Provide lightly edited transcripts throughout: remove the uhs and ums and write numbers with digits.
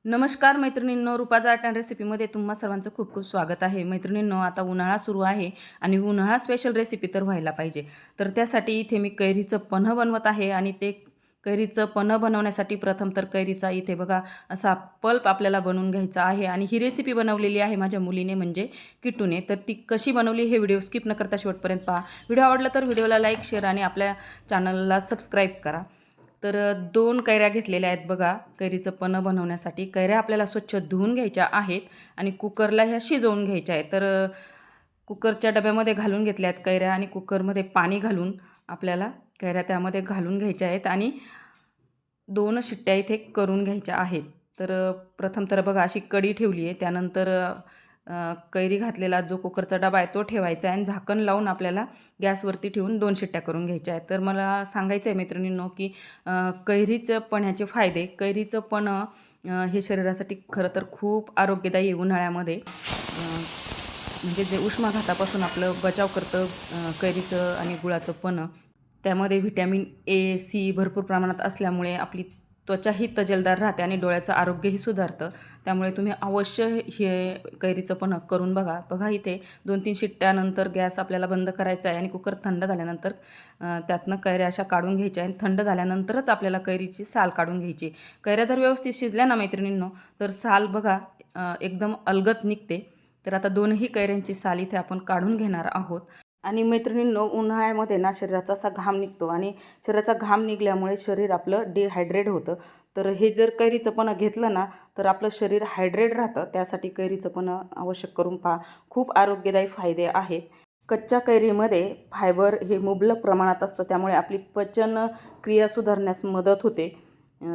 नमस्कार मैत्रिणींनो, रुपाचा art and रेसिपीमध्ये तुम्हा सर्वांचं खूप खूप स्वागत आहे. मैत्रिणींनो, आता उन्हाळा सुरू आहे आणि उन्हाळा स्पेशल रेसिपी तर व्हायला पाहिजे. तर त्यासाठी इथे मी कैरीचं पन्हं बनवत आहे आणि ते कैरीचं पन्हं बनवण्यासाठी प्रथम तर कैरीचा इथे बघा असा पल्प आपल्याला बनवून घ्यायचा आहे. आणि ही रेसिपी बनवलेली आहे माझ्या मुलीने म्हणजे किट्टूने. तर ती कशी बनवली हे व्हिडिओ स्किप न करता शेवटपर्यंत पहा. व्हिडिओ आवडला तर व्हिडिओला लाईक, शेअर आणि आपल्या चॅनलला सबस्क्राईब करा. तर 2 कैऱ्या घेतलेल्या आहेत बघा कैरीचं पन्हं बनवण्यासाठी. कैऱ्या आपल्याला स्वच्छ धुवून घ्यायच्या आहेत आणि कुकरला ह्या शिजवून घ्यायच्या आहेत. तर कुकरच्या डब्यामध्ये घालून घेतल्या आहेत कैऱ्या आणि कुकरमध्ये पाणी घालून आपल्याला कैऱ्या त्यामध्ये घालून घ्यायच्या आहेत आणि 2 शिट्ट्या इथे करून घ्यायच्या आहेत. तर प्रथम तर बघा अशी कढी ठेवली आहे. त्यानंतर कैरी घातलेला जो कुकरचा डबा आहे तो ठेवायचा आहे आणि झाकण लावून आपल्याला गॅसवरती ठेवून 2 शिट्ट्या करून घ्यायच्या आहेत. तर मला सांगायचं आहे मैत्रिणींनो की कैरीचं पन्ह्याचे फायदे. कैरीचं पन्हं हे शरीरासाठी खरं तर खूप आरोग्यदायी आहे उन्हाळ्यामध्ये. म्हणजे जे उष्माघातापासून आपलं बचाव करतं कैरीचं आणि गुळाचं पन्हं. त्यामध्ये व्हिटॅमिन ए, सी भरपूर प्रमाणात असल्यामुळे आपली त्वचाही तजेलदार राहते आणि डोळ्याचं आरोग्यही सुधारतं. त्यामुळे तुम्ही अवश्य हे कैरीचं पन्हं करून बघा. बघा इथे 2-3 शिट्ट्यानंतर गॅस आपल्याला बंद करायचा आहे आणि कुकर थंड झाल्यानंतर त्यातनं कैऱ्या अशा काढून घ्यायच्या आणि थंड झाल्यानंतरच आपल्याला कैरीची साल काढून घ्यायची. कैऱ्या जर व्यवस्थित शिजल्या ना मैत्रिणींनो, तर साल बघा एकदम अलगद निघते. तर आता 2ही कैऱ्यांची साल इथे आपण काढून घेणार आहोत. आणि मैत्रिणींनो, उन्हाळ्यामध्ये ना शरीराचा असा घाम निघतो आणि शरीराचा घाम निघल्यामुळे शरीर आपलं डिहायड्रेट होतं. तर हे जर कैरीचं पन्हं घेतलं ना तर आपलं शरीर हायड्रेट राहतं. त्यासाठी कैरीचं पन्हं आवश्यक करून पहा. खूप आरोग्यदायी फायदे आहेत. कच्च्या कैरीमध्ये फायबर हे मुबलक प्रमाणात असतं, त्यामुळे आपली पचन क्रिया सुधारण्यास मदत होते.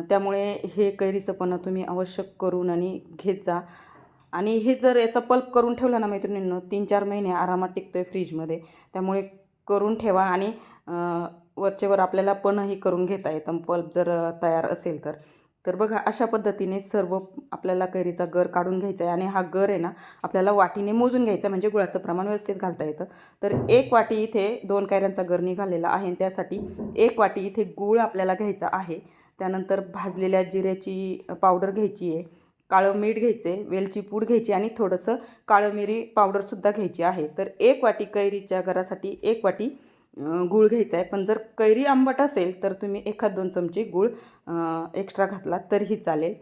त्यामुळे हे कैरीचं पन्हं तुम्ही आवश्यक करून आणि घेत जा. आणि हे जर याचा पल्प करून ठेवला ना मैत्रिणींनो 3-4 महिने आरामात टिकतो आहे फ्रीजमध्ये. त्यामुळे करून ठेवा आणि वरचेवर आपल्याला पन्हंही करून घेता येतं पल्प जर तयार असेल तर. तर बघा अशा पद्धतीने सर्व आपल्याला कैरीचा गर काढून घ्यायचा आहे आणि हा गर आहे ना आपल्याला वाटीने मोजून घ्यायचा म्हणजे गुळाचं प्रमाण व्यवस्थित घालता येतं. तर 1 वाटी इथे 2 कैऱ्यांचा गर निघालेला आहे. त्यासाठी 1 वाटी इथे गूळ आपल्याला घ्यायचा आहे. त्यानंतर भाजलेल्या जिऱ्याची पावडर घ्यायची आहे. काळं मीठ घ्यायचे, वेलची पूड घ्यायची आणि थोडंसं काळं मिरी पावडरसुद्धा घ्यायची आहे. तर 1 वाटी कैरीच्या गरासाठी 1 वाटी गूळ घ्यायचा आहे. पण जर कैरी आंबट असेल तर तुम्ही 1-2 चमचे गूळ एक्स्ट्रा घातला तरीही चालेल.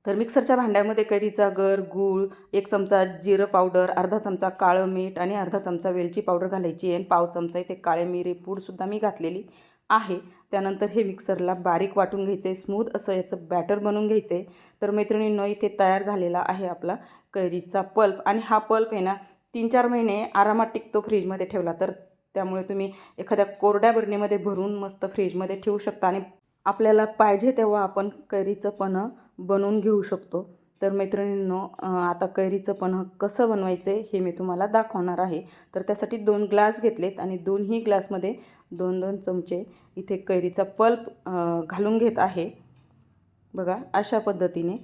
तर मिक्सरच्या भांड्यामध्ये कैरीचा गर, गूळ, 1 चमचा जिरं पावडर, अर्धा चमचा काळं मीठ आणि अर्धा चमचा वेलची पावडर घालायची आहे आणि पाव चमचा इथे काळे मिरी पूडसुद्धा मी घातलेली आहे. त्यानंतर हे मिक्सरला बारीक वाटून घ्यायचं आहे. स्मूथ असं याचं बॅटर बनवून घ्यायचं आहे. तर मैत्रिणींनो, इथे तयार झालेला आहे आपला कैरीचा पल्प आणि हा पल्प आहे ना 3-4 महिने आरामात टिकतो फ्रीजमध्ये ठेवला तर. त्यामुळे तुम्ही एखाद्या कोरड्या बरणीमध्ये भरून मस्त फ्रीजमध्ये ठेवू शकता आणि आपल्याला पाहिजे तेव्हा आपण कैरीचं पन्हं बनवून घेऊ शकतो. तर मैत्रिणींनो, आता कैरीचं पन्हं कसं बनवायचं आहे हे मी तुम्हाला दाखवणार आहे. तर त्यासाठी 2 ग्लास घेतलेत आणि 2ही ग्लासमध्ये 2-2 चमचे इथे कैरीचा पल्प घालून घेत आहे. बघा अशा पद्धतीने.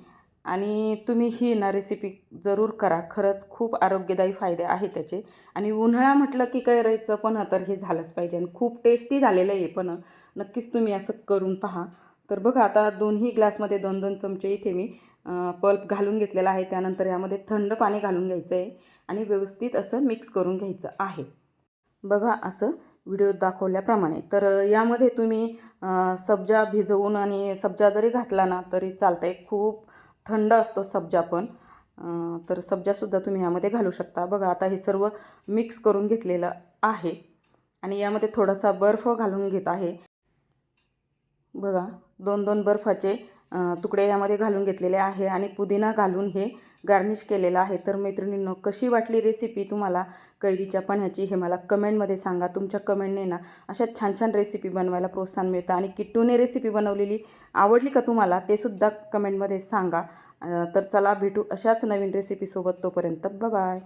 आणि तुम्ही ही ना रेसिपी जरूर करा. खरंच खूप आरोग्यदायी फायदे आहेत त्याचे. आणि उन्हाळा म्हटलं की कैरीचं पन्हं तर हे झालंच पाहिजे आणि खूप टेस्टी झालेलं आहे पन्हं. नक्कीच तुम्ही असं करून पहा. तर बघा आता 2ही ग्लासमध्ये 2-2 चमचे इथे मी पल्प घालून घेतलेला आहे. त्यानंतर यामध्ये थंड पाणी घालून घ्यायचं आहे आणि व्यवस्थित असं मिक्स करून घ्यायचं आहे. बघा असं व्हिडिओत दाखवल्याप्रमाणे. तर यामध्ये तुम्ही सब्जा भिजवून आणि सब्जा जरी घातला ना तरी चालतं आहे. खूप थंड असतो सब्जा पण. तर सब्जासुद्धा तुम्ही यामध्ये घालू शकता. बघा आता हे सर्व मिक्स करून घेतलेलं आहे आणि यामध्ये थोडासा बर्फ घालून घेत आहे. बघा 2-2 बर्फाचे तुकडे यामध्ये घालून घेतलेले आहे आणि पुदिना घालून हे गार्निश केलेलं आहे. तर मैत्रिणींनो, कशी वाटली रेसिपी तुम्हाला कैरीच्या पन्ह्याची हे मला कमेंटमध्ये सांगा. तुमच्या कमेंटने ना अशा छान छान रेसिपी बनवायला प्रोत्साहन मिळतं. आणि किट्टूने रेसिपी बनवलेली आवडली का तुम्हाला ते सुद्धा कमेंटमध्ये सांगा. तर चला भेटू अशाच नवीन रेसिपीसोबत. तोपर्यंत बाय.